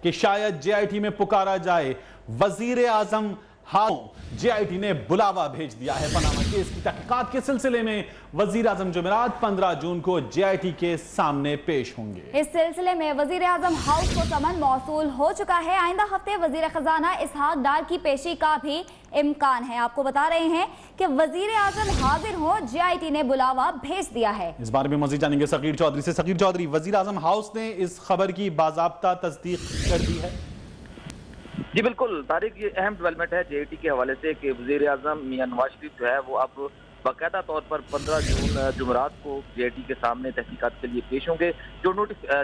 کہ شاید جے I T میں پکارا جائے وزیر اعظم جے آئی ٹی نے بلاوا بھیج دیا ہے پاناما کیس کی تحقیقات کے سلسلے میں وزیر اعظم جمعرات 15 جون کو جے آئی ٹی کے سامنے پیش ہوں گے۔ اس سلسلے میں وزیر اعظم ہاؤس کو سمن موصول ہو چکا ہے۔ آئندہ ہفتے وزیر خزانہ اسحاق ڈار کی پیشی کا بھی امکان ہے۔ آپ کو بتا رہے ہیں کہ وزیر اعظم حاضر ہوں، جے آئی ٹی نے بلاوا بھیج دیا ہے۔ اس بارے میں مزید جانیں گے صغیر چودھری سے۔ صغیر چودھری، وزیر اعظم ہاؤس نے اس خبر کی باضابطہ تصدیق کر دی ہے؟ جی بالکل طارق، یہ اہم ڈیولپمنٹ ہے جے آئی ٹی کے حوالے سے کہ وزیر اعظم میاں نواز شریف جو ہے وہ اب باقاعدہ طور پر 15 جون جمعرات کو جے آئی ٹی کے سامنے تحقیقات کے لیے پیش ہوں گے۔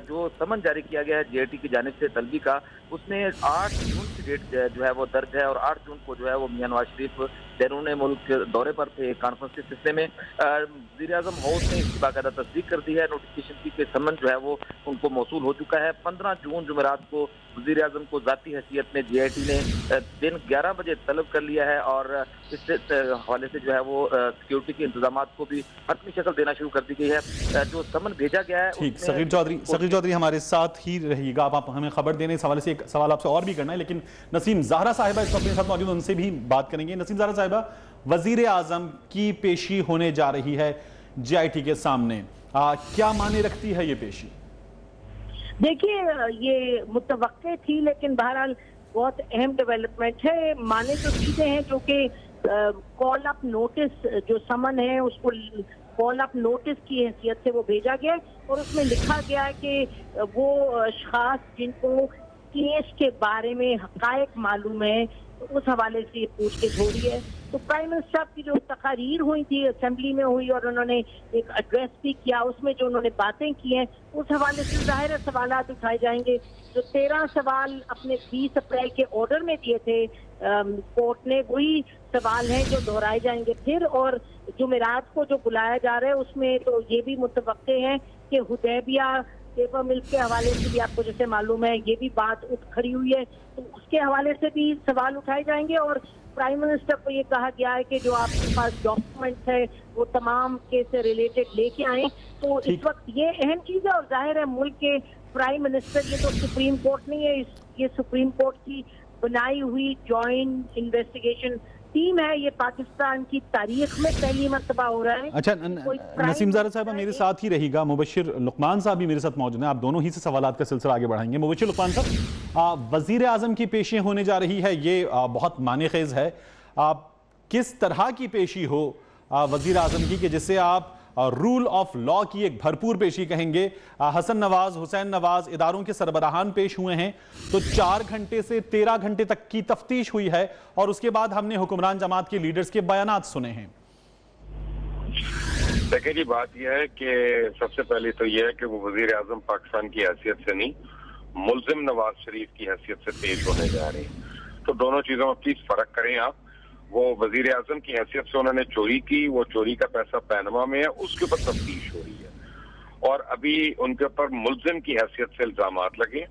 جو سمن جاری کیا گیا ہے جے آئی ٹی کی جانب سے طلبی کا، اس میں 8 جون کی ڈیٹ جو ہے وہ درج ہے، اور 8 جون کو جو ہے وہ میاں نواز شریف بیرون ملک دورے پر تھے کانفرنس کے سلسلے میں۔ وزیر اعظم ہاؤس نے اس کی باقاعدہ تصدیق کر دی ہے نوٹیفکیشن کی کہ سمن جو ہے وہ ان کو موصول ہو چکا ہے۔ 15 جون جمعرات کو وزیر اعظم کو ذاتی حیثیت میں جے آئی ٹی نے دن 11 بجے طلب کر لیا ہے، اور اس سے حوالے سے جو ہے وہ سیکیورٹی کے انتظامات کو بھی حتمی شکل دینا شروع کر دی گئی ہے۔ جو سمن بھیجا گیا ہے ٹھیک، صغیر چودھری ہمارے ساتھ ہی رہیے گا، آپ ہمیں خبر دینے اس حوالے سے ایک سوال آپ سے اور بھی کرنا ہے، لیکن نسیم زہرا صاحبہ اس وقت اپنے ساتھ موجود، ان سے بھی بات کریں گے۔ نسیم زہرا صاحبہ، وزیر اعظم کی پیشی ہونے جا رہی ہے جے آئی ٹی کے سامنے، کیا معنی رکھتی ہے یہ پیشی؟ دیکھیے، یہ متوقع تھی لیکن بہرحال بہت اہم ڈیولپمنٹ ہے۔ معنی تو سیدھے ہیں جو کہ کال اپ نوٹس جو سمن ہے اس کو کال اپ نوٹس کی حیثیت سے وہ بھیجا گیا، اور اس میں لکھا گیا کہ وہ اشخاص جن کو کیس کے بارے میں حقائق معلوم ہے اس حوالے سے یہ پوچھ گچھ ہو رہی ہے۔ تو پرائم منسٹر کی جو تقاریر ہوئی تھی اسمبلی میں ہوئی، اور انہوں نے ایک ایڈریس بھی کیا، اس میں جو انہوں نے باتیں کی ہیں اس حوالے سے ظاہر سوالات اٹھائے جائیں گے۔ جو 13 سوال اپنے 20 اپریل کے آرڈر میں دیے تھے کورٹ نے، وہی سوال ہیں جو دہرائے جائیں گے پھر، اور جمعرات کو جو بلایا جا رہا ہے اس میں تو یہ بھی متوقع ہے کہ حدیبیہ پیپر ملک کے حوالے سے بھی آپ کو جیسے معلوم ہے یہ بھی بات اٹھ کھڑی ہوئی ہے، تو اس کے حوالے سے بھی سوال اٹھائے جائیں گے، اور پرائم منسٹر کو یہ کہا گیا ہے کہ جو آپ کے پاس ڈاکومنٹس ہے وہ تمام کیس سے ریلیٹڈ لے کے آئیں۔ تو اس وقت یہ اہم چیز ہے، اور ظاہر ہے ملک کے پرائم منسٹر، یہ تو سپریم کورٹ نہیں ہے، یہ سپریم کورٹ کی بنائی ہوئی جوائنٹ انویسٹیگیشن ٹیم ہے، یہ پاکستان کی تاریخ میں پہلی مرتبہ ہو رہا ہے۔ اچھا نسیم زہرا صاحبہ میرے ساتھ ہی رہی گا، مبشر لقمان صاحب بھی میرے ساتھ موجود ہیں، آپ دونوں ہی سے سوالات کا سلسلہ آگے بڑھائیں گے۔ مبشر لقمان صاحب، وزیر اعظم کی پیشی ہونے جا رہی ہے، یہ بہت معنی خیز ہے، کس طرح کی پیشی ہو وزیر اعظم کی کہ جسے آپ رول آف لا کی ایک بھرپور پیشی کہیں گے؟ حسن نواز، حسین نواز اداروں کے سربراہان پیش ہوئے ہیں، تو 4 گھنٹے سے 13 گھنٹے تک کی تفتیش ہوئی ہے، اور اس کے بعد ہم نے حکمران جماعت کے لیڈرز کے بیانات سنے ہیں۔ دیکھیں جی، بات یہ ہے کہ سب سے پہلے تو یہ ہے کہ وہ وزیر اعظم پاکستان کی حیثیت سے نہیں، ملزم نواز شریف کی حیثیت سے پیش ہونے جا رہے ہیں، تو دونوں چیزوں میں پلیز فرق کریں آپ۔ وہ وزیر اعظم کی حیثیت سے انہوں نے چوری کی، وہ چوری کا پیسہ پینما میں ہے، اس کے اوپر تفتیش ہو رہی ہے، اور ابھی ان کے اوپر ملزم کی حیثیت سے الزامات لگے۔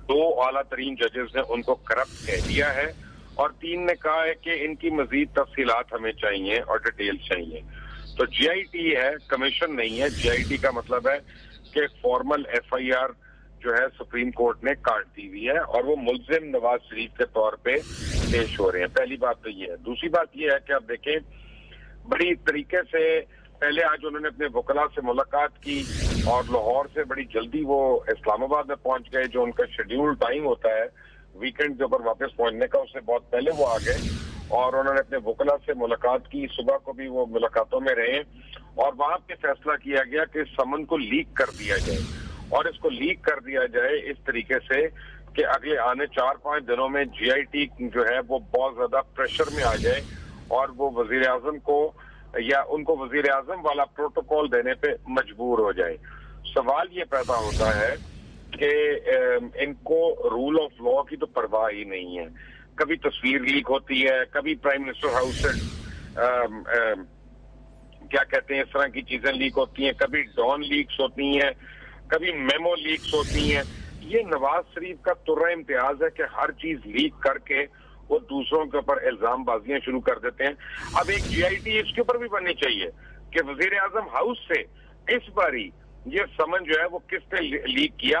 2 اعلیٰ ترین ججز نے ان کو کرپٹ کہہ دیا ہے، اور 3 نے کہا ہے کہ ان کی مزید تفصیلات ہمیں چاہیے اور ڈیٹیل چاہیے۔ تو جے آئی ٹی ہے، کمیشن نہیں ہے۔ جے آئی ٹی کا مطلب ہے کہ فارمل ایف آئی آر جو ہے سپریم کورٹ نے کاٹ دی ہوئی ہے، اور وہ ملزم نواز شریف کے طور پہ پیش ہو رہے ہیں۔ پہلی بات تو یہ ہے۔ دوسری بات یہ ہے کہ آپ دیکھیں، بڑی طریقے سے پہلے آج انہوں نے اپنے وکلاء سے ملاقات کی، اور لاہور سے بڑی جلدی وہ اسلام آباد میں پہنچ گئے، جو ان کا شیڈیول ٹائم ہوتا ہے ویکینڈ کے اوپر واپس پہنچنے کا، اس سے بہت پہلے وہ آ گئے، اور انہوں نے اپنے وکلاء سے ملاقات کی۔ صبح کو بھی وہ ملاقاتوں میں رہے، اور وہاں پہ فیصلہ کیا گیا کہ سمن کو لیک کر دیا جائے، اور اس کو لیک کر دیا جائے اس طریقے سے کہ اگلے آنے 4-5 دنوں میں جے آئی ٹی جو ہے وہ بہت زیادہ پریشر میں آ جائے، اور وہ وزیر اعظم کو یا ان کو وزیر اعظم والا پروٹوکول دینے پہ مجبور ہو جائے۔ سوال یہ پیدا ہوتا ہے کہ ان کو رول آف لا کی تو پرواہ ہی نہیں ہے۔ کبھی تصویر لیک ہوتی ہے، کبھی پرائم منسٹر ہاؤس سے کیا کہتے ہیں اس طرح کی چیزیں لیک ہوتی ہیں، کبھی ڈان لیکس ہوتی ہیں، کبھی میمو لیکس ہوتی ہیں۔ یہ نواز شریف کا ترہ امتیاز ہے کہ ہر چیز لیک کر کے وہ دوسروں کے اوپر الزام بازیاں شروع کر دیتے ہیں۔ اب ایک جے آئی ٹی اس کے اوپر بھی بننی چاہیے کہ وزیر اعظم ہاؤس سے اس باری یہ سمن جو ہے وہ کس نے لیک کیا،